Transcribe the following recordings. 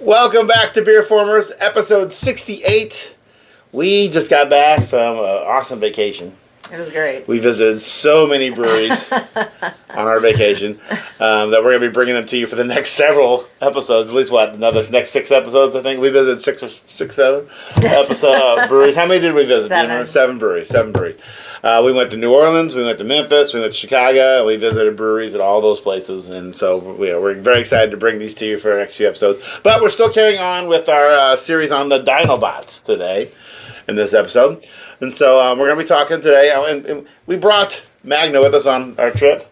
Welcome back to BeerFormers, episode 68. We just got back from an awesome vacation. It was great. We visited so many breweries on our vacation that we're going to be bringing them to you for the next several episodes. At least, next 6 episodes, I think. We visited 7 breweries. How many did we visit? 7. 7 breweries. We went to New Orleans, we went to Memphis, we went to Chicago, and we visited breweries at all those places. And so we're very excited to bring these to you for our next few episodes. But we're still carrying on with our series on the Dinobots today in this episode. And so we're going to be talking today. And we brought Magna with us on our trip,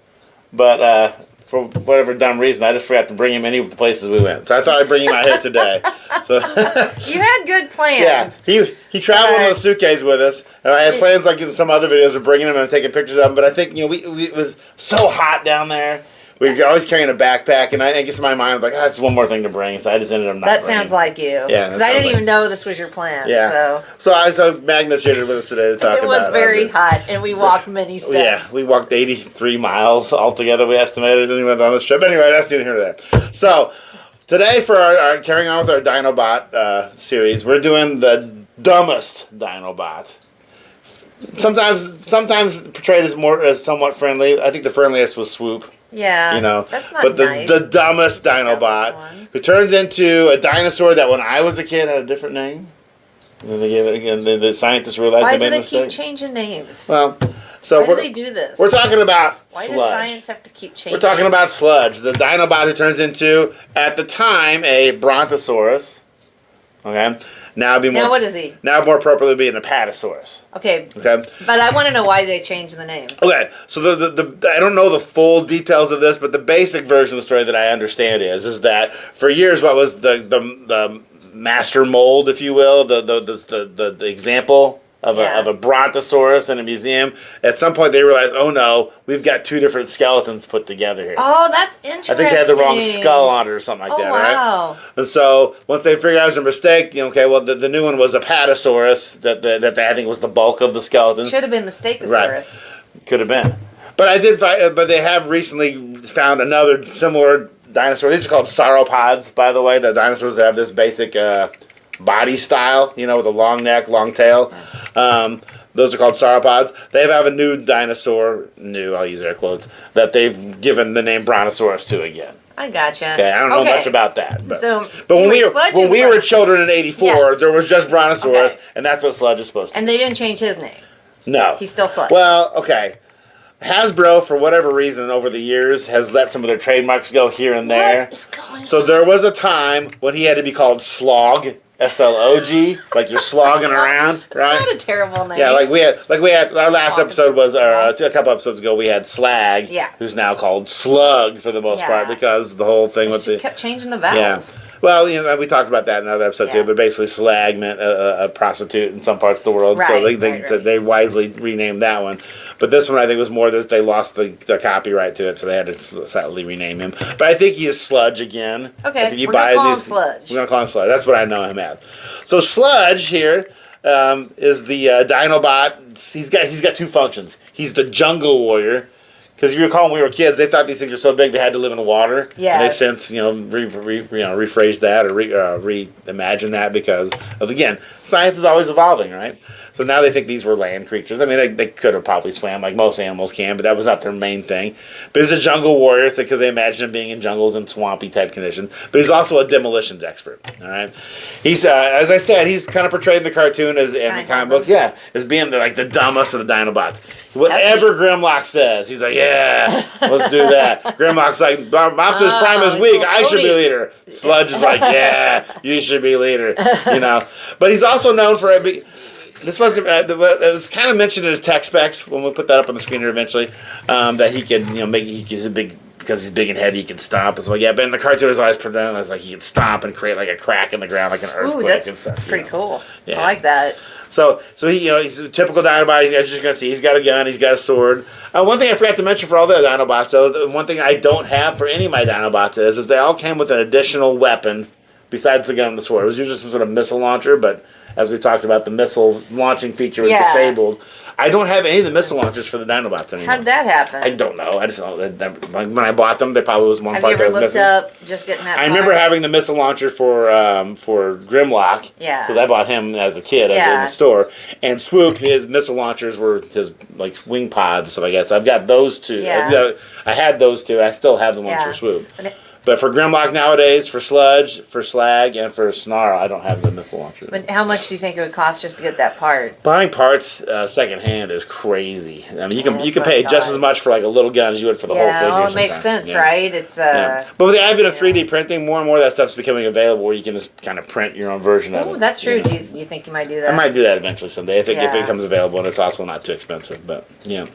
but for whatever dumb reason, I just forgot to bring him any of the places we went. So I thought I'd bring him out here today. So you had good plans. Yeah, he traveled in a suitcase with us. And I had plans, like in some other videos, of bringing him and taking pictures of him. But I think it was so hot down there. We were always carrying a backpack, and I guess in my mind, I was like, that's one more thing to bring. So I just ended up not bringing. That sounds like you. Yeah, because I didn't even know this was your plan. Yeah. So Magnus here with us today to talk about it. It was very hot, and we walked many steps. Yeah, we walked 83 miles altogether, we estimated, and we went on this trip. Anyway, that's neither here nor there. So today, for our carrying on with our Dinobot series, we're doing the dumbest Dinobot. Sometimes portrayed as somewhat friendly. I think the friendliest was Swoop. Yeah, that's not nice. The dumbest Dinobot, who turns into a dinosaur that when I was a kid had a different name. And then they gave it again. The scientists realized they made a mistake. Why do they keep changing names? Well, so why do they do this? We're talking about Why Sludge. does science have to keep changing? We're talking about Sludge, the Dinobot who turns into, at the time, a brontosaurus. Okay. Now what is he? Now more appropriately be an apatasaurus. Okay. Okay. But I want to know why they changed the name. Okay. So the I don't know the full details of this, but the basic version of the story that I understand is that for years what was the master mold, if you will, the example of a brontosaurus in a museum. At some point they realized, oh no, we've got 2 different skeletons put together here. Oh, that's interesting. I think they had the wrong skull on it or something like that, wow. right? And so once they figured out it was a mistake, the new one was apatasaurus that I think was the bulk of the skeleton. Should have been Mistakosaurus. Right. Could have been. But they have recently found another similar dinosaur. These are called sauropods, by the way. The dinosaurs that have this basic body style, with a long neck, long tail. Those are called sauropods. They have a new dinosaur, I'll use air quotes, that they've given the name brontosaurus to again. I gotcha. Okay, I don't know much about that. But, but when we were children in '84, there was just brontosaurus, and that's what Sludge is supposed to be. And they didn't change his name. No. He's still Sludge. Well, okay. Hasbro, for whatever reason, over the years, has let some of their trademarks go here and there. What is going on? So there was a time when he had to be called Slog. SLOG, like you're slogging around, right? That's not a terrible name. Yeah, like we had our last episode was, a couple episodes ago, we had Slag, who's now called Slug for the most part because the whole thing with kept changing the vowels. Yeah. Well, we talked about that in another episode too, but basically Slag meant a prostitute in some parts of the world, so they wisely renamed that one. But this one, I think, was more that they lost the copyright to it, so they had to slightly rename him. But I think he is Sludge again. Okay, we're going to call him Sludge. We're going to call him Sludge. That's what I know him as. So Sludge here is the Dinobot. He's got 2 functions. He's the jungle warrior. Because if you recall when we were kids, they thought these things were so big they had to live in the water. Yes. And they've since rephrased that or reimagined that because of, again, science is always evolving, right? So now they think these were land creatures. I mean, they could have probably swam like most animals can, but that was not their main thing. But he's a jungle warrior because they imagine him being in jungles and swampy type conditions. But he's also a demolitions expert. All right, he's as I said, he's kind of portrayed in the cartoon as in the comic books, as being the dumbest of the Dinobots. Whatever Grimlock says, he's like, yeah, let's do that. Grimlock's like, Optimus Prime is weak, I should be leader. Sludge is like, yeah, you should be leader. But he's also known for this wasn't. It was kind of mentioned in his tech specs when we put that up on the screen here eventually. That he could, he's a big because he's big and heavy. He can stomp as well. Yeah, but in the cartoon, it was always presented as like he could stomp and create like a crack in the ground, like an earthquake. Ooh, that's pretty cool. Yeah. I like that. So he, he's a typical Dinobot. As you're just gonna see, he's got a gun, he's got a sword. One thing I forgot to mention for all the Dinobots, though, one thing I don't have for any of my Dinobots is they all came with an additional weapon besides the gun and the sword. It was usually some sort of missile launcher, but as we talked about, the missile launching feature was disabled. I don't have any of the missile launchers for the Dinobots anymore. How did that happen? I don't know. I just know that when I bought them, there probably was one Have part you that ever was looked missing. up just getting that I part? remember having the missile launcher for Grimlock. Yeah. Because I bought him as a kid in the store. And Swoop, his missile launchers were his like wing pods, so I guess I've got those two. Yeah. I had those two. I still have the ones for Swoop. But for Grimlock nowadays, for Sludge, for Slag, and for Snarl, I don't have the missile launcher. But how much do you think it would cost just to get that part? Buying parts secondhand is crazy. I mean, you can pay what I just thought. as much for like a little gun as you would for the whole figure. Well, it makes sense, right? It's But with the advent of 3D printing, more and more of that stuff's becoming available where you can just kind of print your own version of it. Oh, that's true. You know? Do you think you might do that? I might do that eventually someday if it becomes available, and it's also not too expensive. But yeah,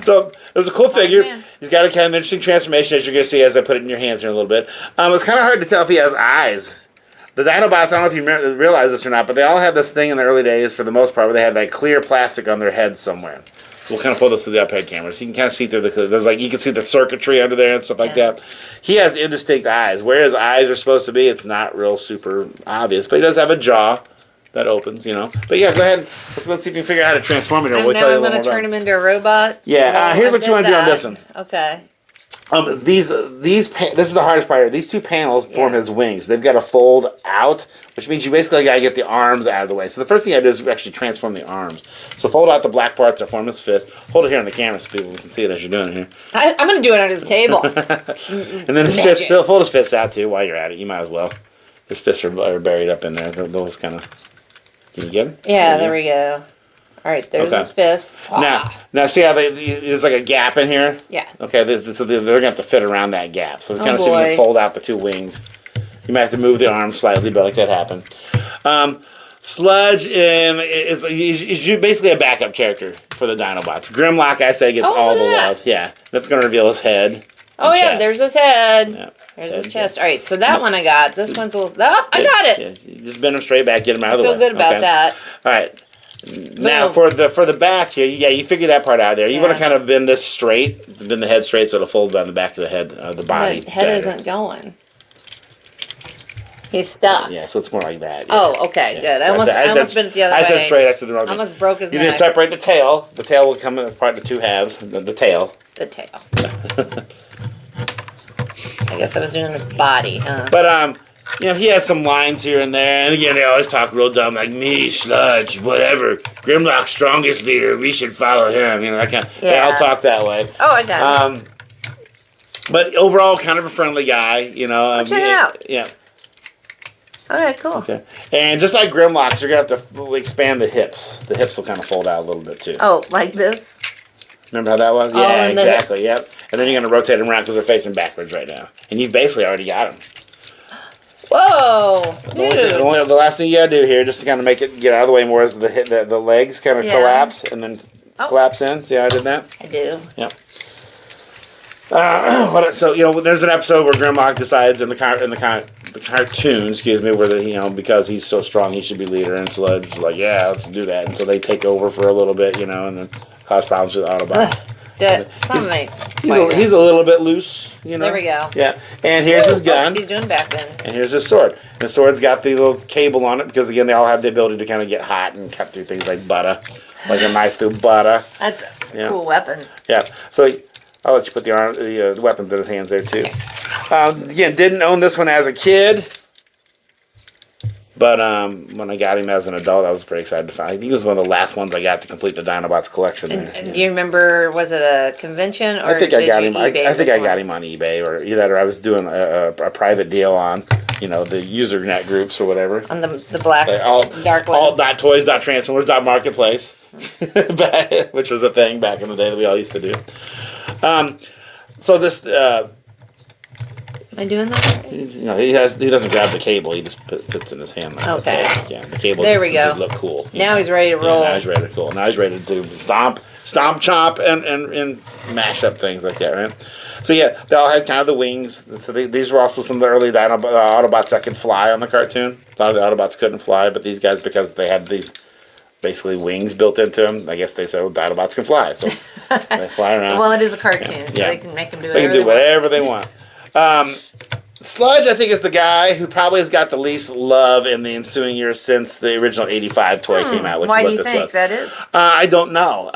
so it was a cool figure. Man. He's got a kind of interesting transformation, as you're going to see as I put it in your hands here in a little bit. It's kind of hard to tell if he has eyes. The Dinobots, I don't know if you realize this or not, but they all had this thing in the early days, for the most part, where they had like clear plastic on their heads somewhere. So we'll kind of pull this to the up-head camera, so you can kind of see through there's like, you can see the circuitry under there and stuff like that. He has indistinct eyes. Where his eyes are supposed to be, it's not real super obvious, but he does have a jaw that opens, you know. But yeah, go ahead. Let's go see if you can figure out how to transform it. I'm going to turn him into a robot. Yeah, here's what you want to do on this one. Okay. This is the hardest part here. These two panels form his wings. They've got to fold out, which means you basically got to get the arms out of the way. So the first thing I do is actually transform the arms. So fold out the black parts that form his fist. Hold it here on the camera so people can see it as you're doing it here. I'm going to do it under the table. And then his fist, fold his fists out too while you're at it. You might as well. His fists are buried up in there. Those kind of... Can you get them? Yeah, there we go. All right, there's his fist. Now see how there's like a gap in here? Yeah. Okay, so they're going to have to fit around that gap. So kind of see if you can fold out the two wings. You might have to move the arms slightly, but like that happen. Sludge is basically a backup character for the Dinobots. Grimlock, I say, gets all the love. Yeah, that's going to reveal his head. Oh, yeah, there's his head. Yeah. There's his chest. All right, so that one I got. This one's a little... Oh, I got it! Yeah, you just bend them straight back, get them out of the way. I feel good about that. All right. Now for the back here, you figure that part out there. You want to kind of bend this straight, bend the head straight so it'll fold down the back of the head, the body. The head isn't going. He's stuck. Yeah, so it's more like that. Yeah. Oh, okay, good. I almost bent it the other way. I said straight. I said the wrong thing. I almost broke his neck. You just separate the tail. The tail will come apart into two halves. The tail. The tail. I guess I was doing the body, huh? But he has some lines here and there, and again, they always talk real dumb, like me, Sludge, whatever. Grimlock's strongest leader. We should follow him. That kind. They all talk that way. Oh, I got it. But overall, kind of a friendly guy. Check it out. Yeah. Okay, cool. Okay. And just like Grimlock's, you're gonna have to expand the hips. The hips will kind of fold out a little bit too. Oh, like this? Remember how that was? Yeah, exactly. Yep. And then you're going to rotate them around because they're facing backwards right now. And you've basically already got them. Whoa! Dude. The last thing you got to do here, just to kind of make it get out of the way more, is the legs kind of collapse and then collapse in. See how I did that? I do. Yep. So there's an episode where Grimlock decides in the cartoon, where because he's so strong, he should be leader, and Sludge's like, yeah, let's do that. And so they take over for a little bit, and then cause problems with Autobots. He's a little bit loose, There we go. Yeah, and here's his gun. He's doing backbend. And here's his sword. And the sword's got the little cable on it because, again, they all have the ability to kind of get hot and cut through things like butter, like a knife through butter. That's a cool weapon. Yeah. So I'll let you put the weapons in his hands there too. Again, didn't own this one as a kid. But when I got him as an adult, I was pretty excited to find. I think he was one of the last ones I got to complete the Dinobots collection. Do you remember? Was it a convention or I think I got him. I think I got him on eBay or either I was doing a private deal on the Usenet groups or whatever. on the black dark one. All.toys.transformers.marketplace, which was a thing back in the day that we all used to do. So this. Am I doing that right? He doesn't grab the cable. He just puts it in his hand. Okay. Yeah, the cable. There we go. Look cool. Now he's ready to roll. Now he's ready to cool. Now he's ready to stomp, chomp, and mash up things like that, right? So yeah, they all had kind of the wings. So these were also some of the early Autobots that could fly on the cartoon. A lot of the Autobots couldn't fly, but these guys, because they had these basically wings built into them, I guess they said, well, Dinobots can fly, so they fly around. Well, it is a cartoon, so they can make them do whatever whatever they want. Sludge, I think, is the guy who probably has got the least love in the ensuing years since the original '85 toy came out. Which Why is what do you this think was. that is? I don't know,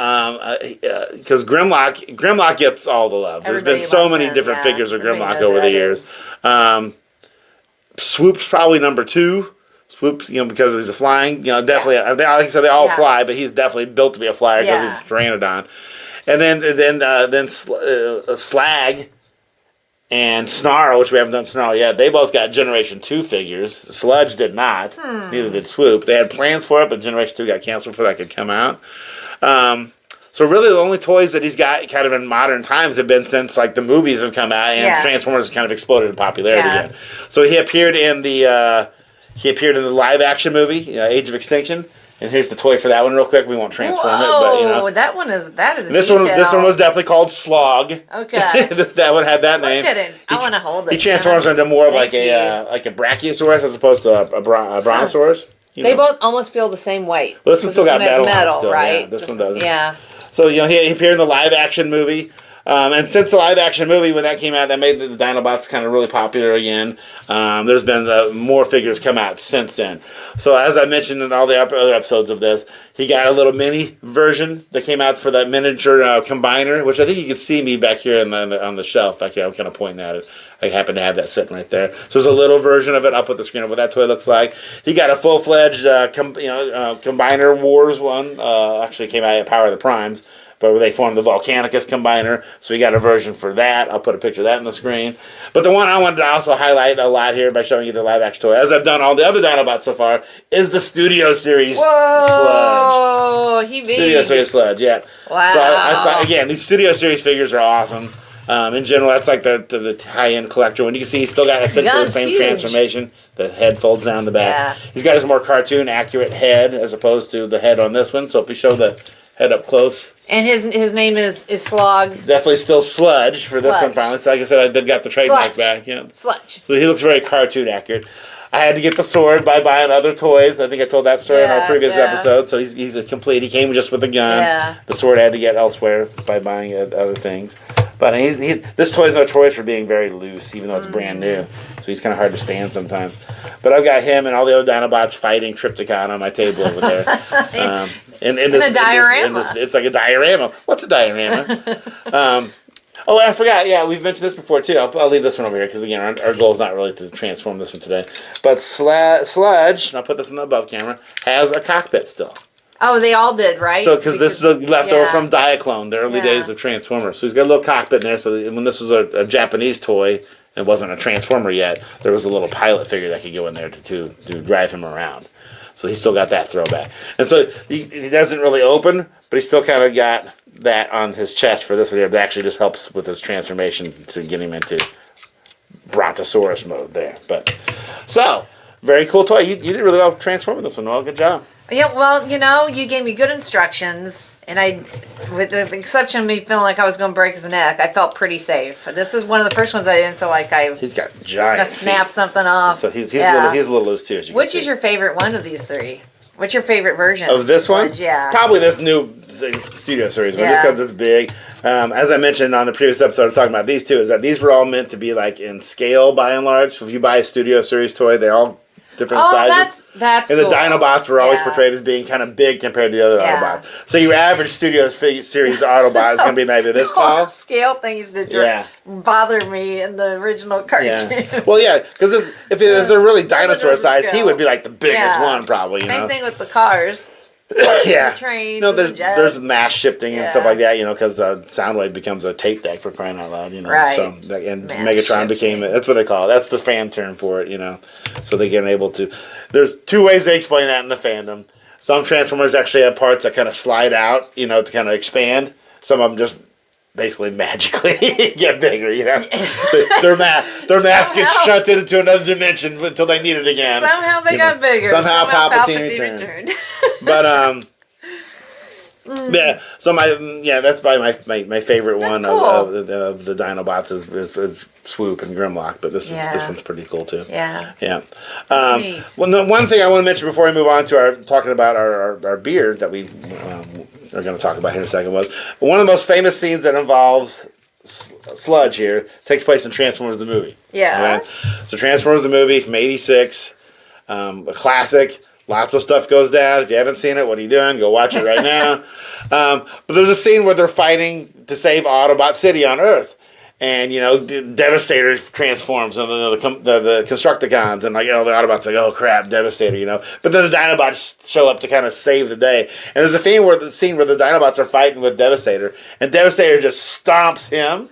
because Grimlock gets all the love. There's Everybody been so loves many him, different yeah. figures of Everybody Grimlock knows over who the that years. is. Swoop's probably number 2. Swoops, because he's a flying, definitely. Yeah. Like I said, they all Yeah. fly, but he's definitely built to be a flyer because Yeah. he's Pteranodon. And then Slag and Snarl, which we haven't done Snarl yet, they both got Generation 2 figures. Sludge did not. Neither did Swoop. They had plans for it, but Generation 2 got canceled before that could come out. So really the only toys that he's got kind of in modern times have been since like the movies have come out and Transformers kind of exploded in popularity again. So he appeared in the live action movie, Age of Extinction. And here's the toy for that one real quick. We won't transform it, but that is this detail. this one was definitely called Slog. Okay. That one had that name. I want to hold it. He transforms into more of like Thank a brachiosaurus as opposed to a brontosaurus. They both almost feel the same weight. Well, this one still got has metal on it still, right? yeah, this one doesn't. Yeah. So he appeared in the live action movie. And since the live action movie, when that came out, that made the Dinobots kind of really popular again. There's been more figures come out since then. So as I mentioned in all the other episodes of this, he got a little mini version that came out for that miniature combiner, which I think you can see me back here on the shelf. Back here, I'm kind of pointing at it. I happen to have that sitting right there. So there's a little version of it. I'll put the screen of what that toy looks like. He got a full-fledged combiner wars one. Actually came out at Power of the Primes. But they formed the Volcanicus combiner, so we got a version for that. I'll put a picture of that on the screen. But the one I wanted to also highlight a lot here by showing you the live action toy, as I've done all the other Dinobots so far, is the Studio Series Sludge. Studio Series Sludge, yeah. Wow. So I thought, again, these Studio Series figures are awesome. In general, that's like the high-end collector one. You can see he's still got essentially the same huge. Transformation. The head folds down the back. Yeah. He's got his more cartoon-accurate head as opposed to the head on this one. So if we show the head up close. And his name is Slog. Definitely still Sludge for this one finally. So like I said, I got the trademark back. Yeah. Sludge. So he looks very cartoon accurate. I had to get the sword by buying other toys. I think I told that story in our previous episode. So he's a complete. He came just with a gun. Yeah. The sword I had to get elsewhere by buying other things. But this toy's notorious for being very loose, even though it's brand new. So he's kind of hard to stand sometimes. But I've got him and all the other Dinobots fighting Trypticon on my table over there. In this diorama. It's like a diorama. What's a diorama? And I forgot. Yeah, we've mentioned this before too. I'll leave this one over here because again, our goal is not really to transform this one today. But Sludge, and I'll put this in the above camera, has a cockpit still. Oh, they all did, right? So because this is a leftover from Diaclone, the early days of Transformers. So he's got a little cockpit in there. So when this was a Japanese toy, it wasn't a Transformer yet. There was a little pilot figure that could go in there to drive him around. So he's still got that throwback. And so he doesn't really open, but he's still kind of got that on his chest for this one here. That actually just helps with his transformation to get him into brontosaurus mode there. But so very cool toy. You did really well transforming this one. Well, good job. Yeah, well, you gave me good instructions, and with the exception of me feeling like I was going to break his neck, I felt pretty safe. This is one of the first ones I didn't feel like He's got giant going to snap something off. So he's a little loose too. Which is your favorite one of these three? What's your favorite version of this one? Yeah, probably this new Studio Series one, just because it's big. As I mentioned on the previous episode of talking about these two, is that these were all meant to be like in scale by and large. So if you buy a Studio Series toy, they're all different sizes. That's and cool. the Dinobots were always portrayed as being kind of big compared to the other Autobots. So your average Studio Series Autobot is going to be maybe this tall. Scale things to bother me in the original cartoon. Yeah. Well, yeah, because if they're really dinosaur size, he would be like the biggest one probably. Same thing with the cars. Yeah. The trains, there's mass shifting and stuff like that, because Soundwave becomes a tape deck for crying out loud, Right. So and mass Megatron became that's what they call it. That's the fan term for it, So they get able to. There's two ways they explain that in the fandom. Some Transformers actually have parts that kind of slide out, to kind of expand. Some of them just basically magically get bigger, Their mass gets shunted into another dimension until they need it again. Somehow they got bigger. Somehow Palpatine returned. But yeah. So that's probably my favorite one of the Dinobots is Swoop and Grimlock. But this one's pretty cool too. Yeah. Yeah. Well, the one thing I want to mention before we move on to talking about our beer that we are going to talk about here in a second was one of the most famous scenes that involves Sludge here takes place in Transformers the movie. Yeah. Okay? So Transformers the movie from '86, a classic. Lots of stuff goes down. If you haven't seen it, what are you doing? Go watch it right now. But there's a scene where they're fighting to save Autobot City on Earth. And, Devastator transforms and the Constructicons and, the Autobots like, oh, crap, Devastator, But then the Dinobots show up to kind of save the day. And there's a scene where the Dinobots are fighting with Devastator, and Devastator just stomps him.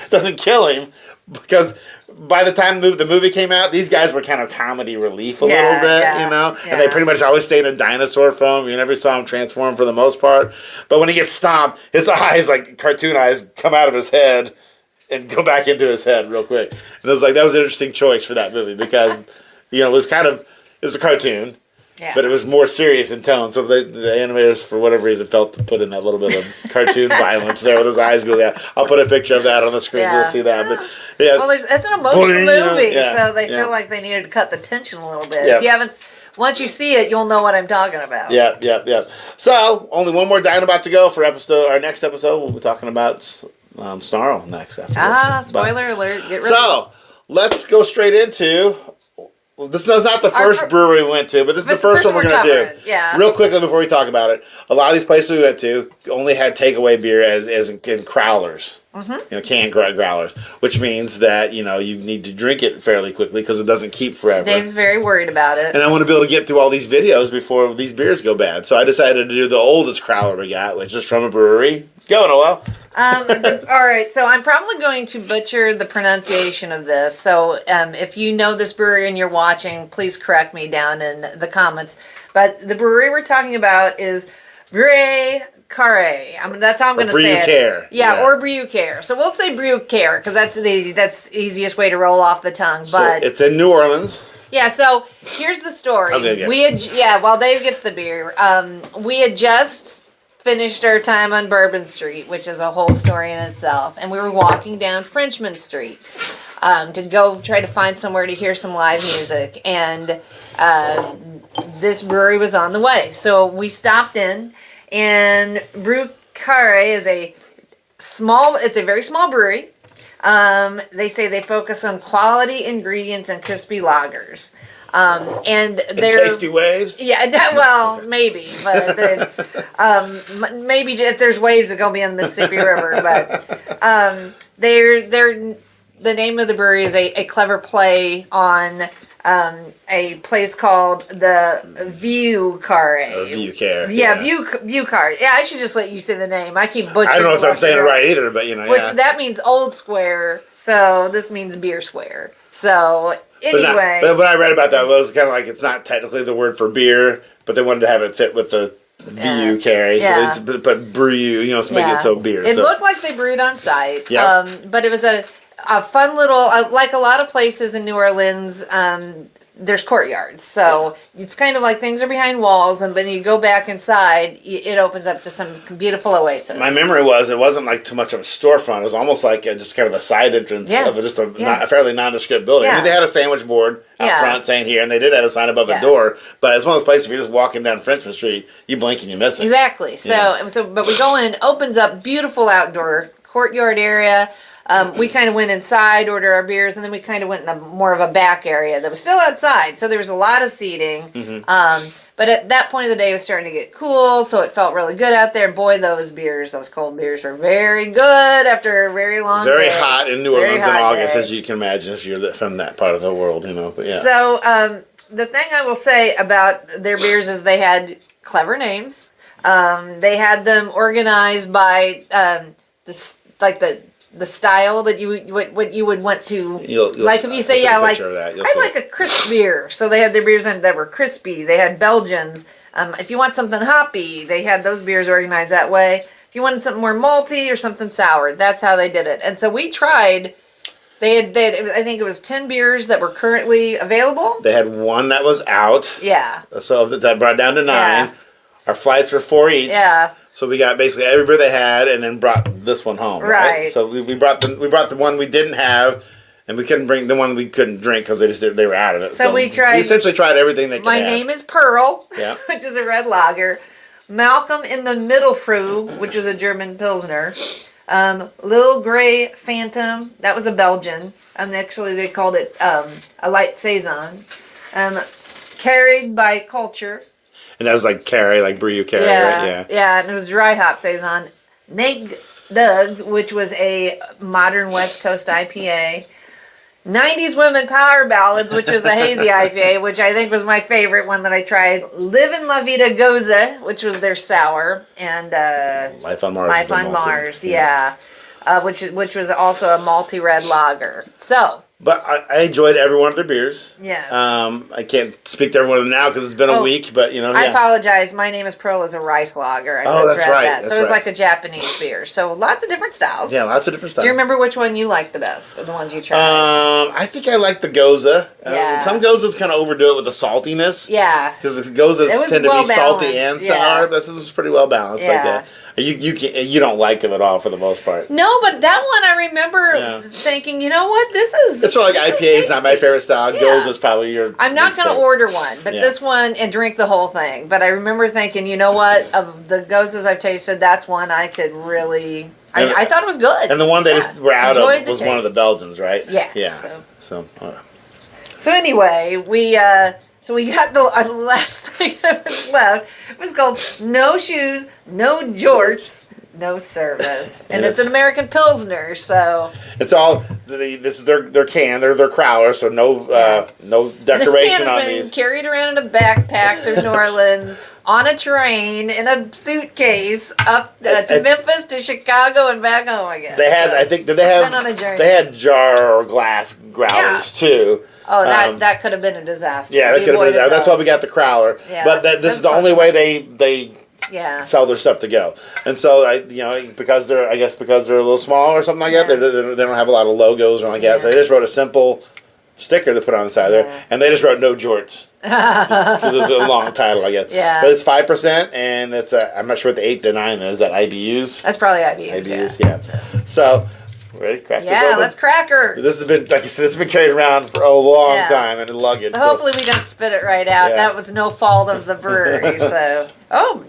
Doesn't kill him, because by the time the movie came out, these guys were kind of comedy relief a little bit, Yeah. And they pretty much always stayed in dinosaur form. You never saw him transform for the most part. But when he gets stomped, his eyes, like cartoon eyes, come out of his head and go back into his head real quick. And it was like, that was an interesting choice for that movie because, it was a cartoon. Yeah. But it was more serious in tone, so the animators, for whatever reason, felt to put in that little bit of cartoon violence there with his eyes go down. I'll put a picture of that on the screen. Yeah. You'll see that. But yeah, Well, it's an emotional movie, so they yeah. feel like they needed to cut the tension a little bit. Yeah. If you haven't, once you see it, you'll know what I'm talking about. Yeah. So only one more Dinobot to go for our next episode. We'll be talking about Snarl next episode. Spoiler alert! Get ready. So let's go straight into. This is not the first brewery we went to, but this is the first one we're going to do. Yeah. Real quickly before we talk about it, a lot of these places we went to only had takeaway beer as in crowlers. Mm-hmm. Canned growlers, which means that you need to drink it fairly quickly because it doesn't keep forever. Dave's very worried about it, and I want to be able to get through all these videos before these beers go bad. So I decided to do the oldest crowler we got, which is from a brewery. Go, Noel. All right, so I'm probably going to butcher the pronunciation of this. So if you know this brewery and you're watching, please correct me down in the comments. But the brewery we're talking about is Brieux Carre. That's how I'm going to say it. Brieux Carre. Yeah, or Brieux Carre. So we'll say Brieux Carre because that's the easiest way to roll off the tongue. But so it's in New Orleans. Yeah, so here's the story. Okay. While Dave gets the beer, we had just finished our time on Bourbon Street, which is a whole story in itself, and we were walking down Frenchman Street to go try to find somewhere to hear some live music, and this brewery was on the way. So we stopped in, and Brieux Carre is a very small brewery. They say they focus on quality ingredients and crispy lagers. And they're tasty waves. Yeah, well, maybe, but maybe if there's waves, it's gonna be in the Mississippi River. But they're the name of the brewery is a clever play on a place called the Brieux Carre. Brieux Carre. Yeah, Brieux Carre. Yeah, I should just let you say the name. I keep butchering. I don't know if I'm saying it right either, but Which that means old square, so this means beer square. So anyway. But what I read about that was kind of like it's not technically the word for beer, but they wanted to have it fit with the Brieux Carre. Yeah. So but brew, to make it so beer. It looked like they brewed on site. Yeah. But it was a fun little, like a lot of places in New Orleans, there's courtyards. So it's kind of like things are behind walls, and when you go back inside, it opens up to some beautiful oasis. My memory was it wasn't like too much of a storefront. It was almost like just kind of a side entrance of just a fairly nondescript building. Yeah. I mean, they had a sandwich board out front saying here, and they did have a sign above the door. But it's one of those places if you're just walking down Frenchman Street, you blink and you miss it. Exactly. But we go in, opens up, beautiful outdoor courtyard area. We kind of went inside, ordered our beers, and then we kind of went in more of a back area that was still outside. So there was a lot of seating. Mm-hmm. But at that point of the day, it was starting to get cool, so it felt really good out there. Boy, those cold beers were very good after a very long day. Very hot in New Orleans in August, as you can imagine if you're from that part of the world, But yeah. So the thing I will say about their beers is they had clever names. They had them organized by the style that what you would want to like if you say I like a crisp beer, so they had their beers that were crispy. They had Belgians. If you want something hoppy, they had those beers organized that way. If you wanted something more malty or something sour, that's how they did it. And so we tried. They had I think it was 10 beers that were currently available. They had one that was out. Yeah. So that brought down to 9. Yeah. Our flights were 4 each. Yeah. So we got basically every beer they had, and then brought this one home. Right. So we brought the one we didn't have, and we couldn't bring the one we couldn't drink because they were out of it. So we essentially tried everything they could. My name is Pearl. Yeah. Which is a red lager. Malcolm in the Middle Fruh, which is a German Pilsner. Little Grey Phantom, that was a Belgian. Actually, they called it a light saison. Carried by Culture. And that was like Carrie, like Brieux Carre, right? Yeah. Yeah, and it was dry hop saison. Nate Dugs, which was a modern West Coast IPA. 90s Women Power Ballads, which was a hazy IPA, which I think was my favorite one that I tried. Livin' La Vida Goza, which was their sour, and Life on Mars. Life on Mars, yeah. Which was also a malty red lager. So. But I enjoyed every one of their beers. Yes. I can't speak to every one of them now because it's been a week, but you know. I apologize. My Name is Pearl is a rice lager. I that's right. That. So it was like a Japanese beer. So lots of different styles. Yeah, lots of different styles. Do you remember which one you liked the best of the ones you tried? I think I like the Goza. Yeah. Some Gozas kind of overdo it with the saltiness. Yeah. Because the Gozas tend to be salty and sour. This was pretty well balanced. Yeah. You don't like them at all for the most part. No, but that one I remember thinking, you know what, this is. It's sort of like IPA is not my favorite style. Goza is probably your. I'm not going to order one, but this one and drink the whole thing. But I remember thinking, you know what, of the Gozas I've tasted, that's one I could really. I thought it was good. And the one they just were out of was one of the Belgians, right? Yeah. Yeah. So anyway, we got the last thing that was left. It was called No Shoes, No Jorts, No Service, and it's an American Pilsner. So it's all this is their can, their crowler. So no decoration this can has on been these. carried around in a backpack through New Orleans on a train in a suitcase up to Memphis to Chicago and back home again. They had, I think, they had jar or glass growlers too. Oh, that could have been a disaster. Yeah, that could have been. That's why we got the crowler. Yeah, but this is the only way they sell their stuff to go. And so because they're a little small or something like that, they don't have a lot of logos or like that. So they just wrote a simple sticker to put on the side there, and they just wrote No Jorts because it's a long title, I guess. Yeah. But it's 5%, and it's I'm not sure what the 8 to 9 is. That IBUs? That's probably IBUs. Yeah. So. Ready? Crack this open? Let's crack her. This has been, like I said, this has been carried around for a long time in luggage. So hopefully we don't spit it right out. That was no fault of the brewery. So,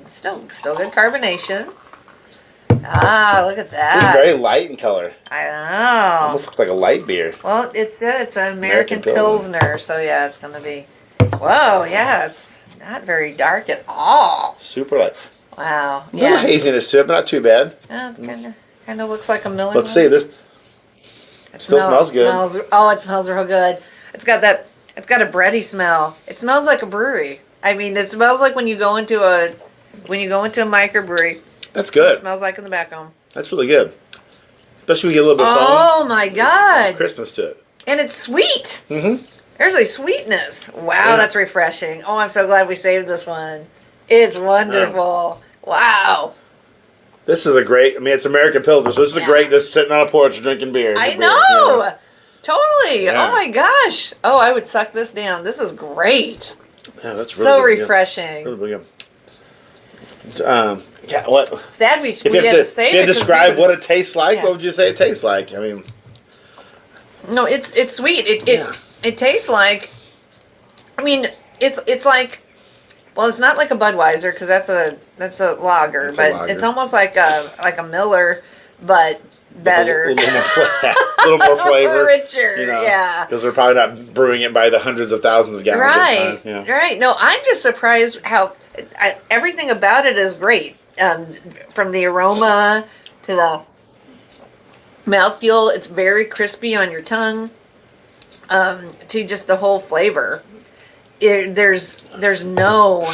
still good carbonation. Ah, look at that. It's very light in color. I know. Almost looks like a light beer. Well, it's an American Pilsner, so yeah, it's going to be. Whoa, yeah, it's not very dark at all. Super light. Wow. A little haziness to it, but not too bad. Kind of looks like a Miller. Let's see this. It still smells good. It smells real good. It's got a bready smell. It smells like a brewery. I mean, it smells like when you go into a microbrewery. That's good. It smells like in the back home. That's really good. Especially when you get a little bit of foam. Oh my God. Christmas to it. And it's sweet. Mm-hmm. There's a sweetness. Wow, that's refreshing. Oh, I'm so glad we saved this one. It's wonderful. Wow. This is it's American Pilsner, so this is great just sitting on a porch drinking beer. I know. Totally. Yeah. Oh my gosh. Oh, I would suck this down. This is great. Yeah, that's really so refreshing. Really good. What? Sad we had to save it. If you describe what it tastes like, what would you say it tastes like? I mean, no, it's sweet. It tastes like. I mean, it's like. Well, it's not like a Budweiser because that's a lager, but it's almost like a Miller, but better, a little more flavor, richer, yeah. Because they're probably not brewing it by the hundreds of thousands of gallons. Right, at a time. Right. No, I'm just surprised how everything about it is great, from the aroma to the mouthfeel. It's very crispy on your tongue, to just the whole flavor. There's no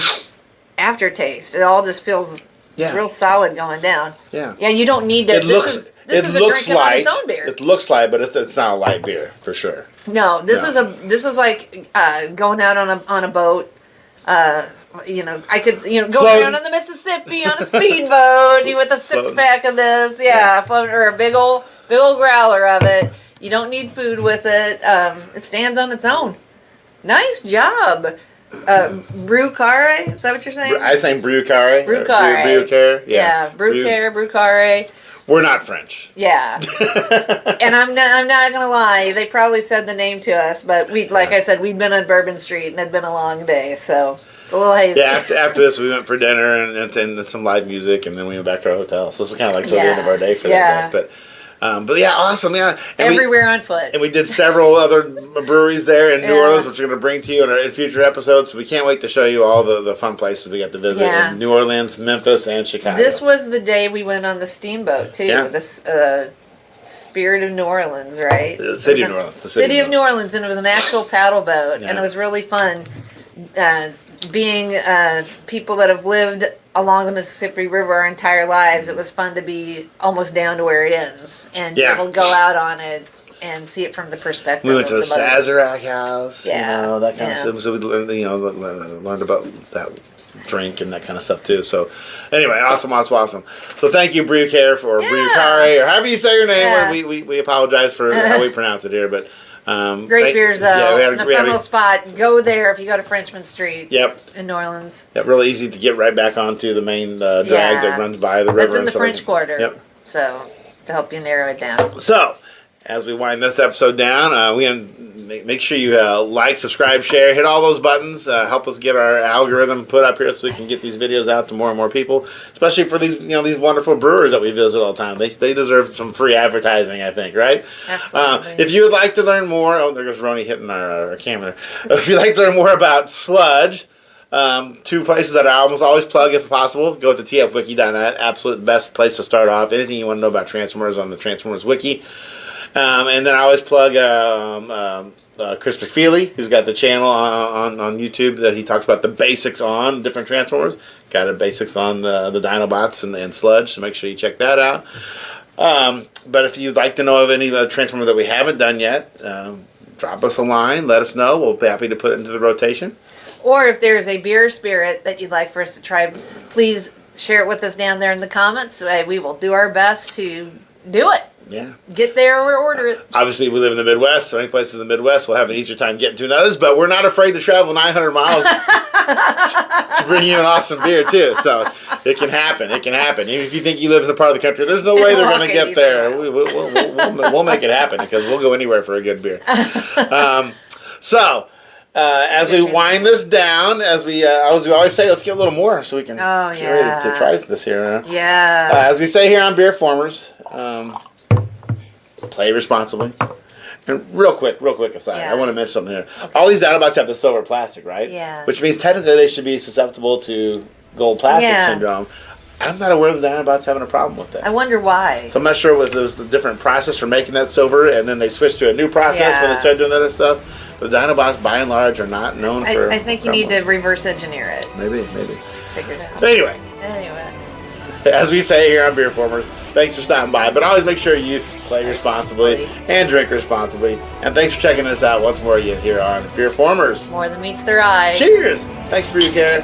aftertaste. It all just feels real solid going down. Yeah. Yeah, you don't need to. This is a drinking on its own beer. It looks light, but it's not a light beer for sure. No, this is like going out on a boat. I could go around on the Mississippi on a speedboat with a 6-pack of this. Floating, or a big old growler of it. You don't need food with it. It stands on its own. Nice job. Brieux Carre, is that what you're saying? I say Brieux Carre. Brieux Carre. Brieux Carre. Yeah, Brieux Carre. We're not French. Yeah. And I'm not gonna lie, they probably said the name to us, but I said, we'd been on Bourbon Street and it'd been a long day, so It's a little hazy. Yeah, after this, we went for dinner and some live music, and then we went back to our hotel. So it's kind of like till the end of our day for that day. But yeah, awesome, yeah. And everywhere on foot. And we did several other breweries there in New Orleans, which we're going to bring to you in future episodes. So we can't wait to show you all the fun places we got to visit in New Orleans, Memphis, and Chicago. This was the day we went on the steamboat, too. Yeah. This Spirit of New Orleans, right? The City of New Orleans. The City of New Orleans, and it was an actual paddle boat, and it was really fun. Being people that have lived along the Mississippi River our entire lives, it was fun to be almost down to where it ends and be able to go out on it and see it from the perspective. We went to the boat. Sazerac house, that kind of stuff. So we learned about that drink and that kind of stuff too. So anyway, awesome. So thank you, Brieux Carre, for Brieux Carre, or however you say your name. We apologize for how we pronounce it here, but. Great beers, though. We had a fun little spot. Go there if you go to Frenchman Street. In New Orleans. Yep, really easy to get right back onto the main drag that runs by the river. That's in the French Quarter. Yep. So to help you narrow it down. So as we wind this episode down, we make sure you like, subscribe, share, hit all those buttons. Help us get our algorithm put up here so we can get these videos out to more and more people, especially for these these wonderful brewers that we visit all the time. They deserve some free advertising, I think, right? Absolutely. If you would like to learn more, there goes Roni hitting our camera. If you'd like to learn more about Sludge, two places that I almost always plug if possible. Go to tfwiki.net. Absolute best place to start off. Anything you want to know about Transformers on the Transformers Wiki. And then I always plug Chris McFeely, who's got the channel on YouTube that he talks about the basics on different Transformers. Got a basics on the Dinobots and Sludge, so make sure you check that out. But if you'd like to know of any Transformer that we haven't done yet, drop us a line, let us know. We'll be happy to put it into the rotation. Or if there's a beer spirit that you'd like for us to try, please share it with us down there in the comments. We will do our best to do it. Yeah. Get there or order it. Obviously, we live in the Midwest, so any places in the Midwest will have an easier time getting to others, but we're not afraid to travel 900 miles to bring you an awesome beer, too. So it can happen. It can happen. Even if you think you live in a part of the country, there's no way they're going to get there. We'll make it happen because we'll go anywhere for a good beer. As we wind this down, as we always say, let's get a little more so we can get ready to try this here. As we say here on BeerFormers, play responsibly. And real quick aside, I want to mention something here. Okay. All these Dinobots have the silver plastic, right? Yeah. Which means technically they should be susceptible to gold plastic syndrome. I'm not aware of the Dinobots having a problem with that. I wonder why. So I'm not sure if there's the different process for making that silver, and then they switched to a new process when they started doing that other stuff. But the Dinobots, by and large, are not known for. I think you need to reverse engineer it. Maybe. Figure it out. Anyway. As we say here on BeerFormers, thanks for stopping by. But always make sure you play responsibly and drink responsibly. And thanks for checking us out once more here on BeerFormers. More than meets their eye. Cheers! Thanks, Brieux Carre.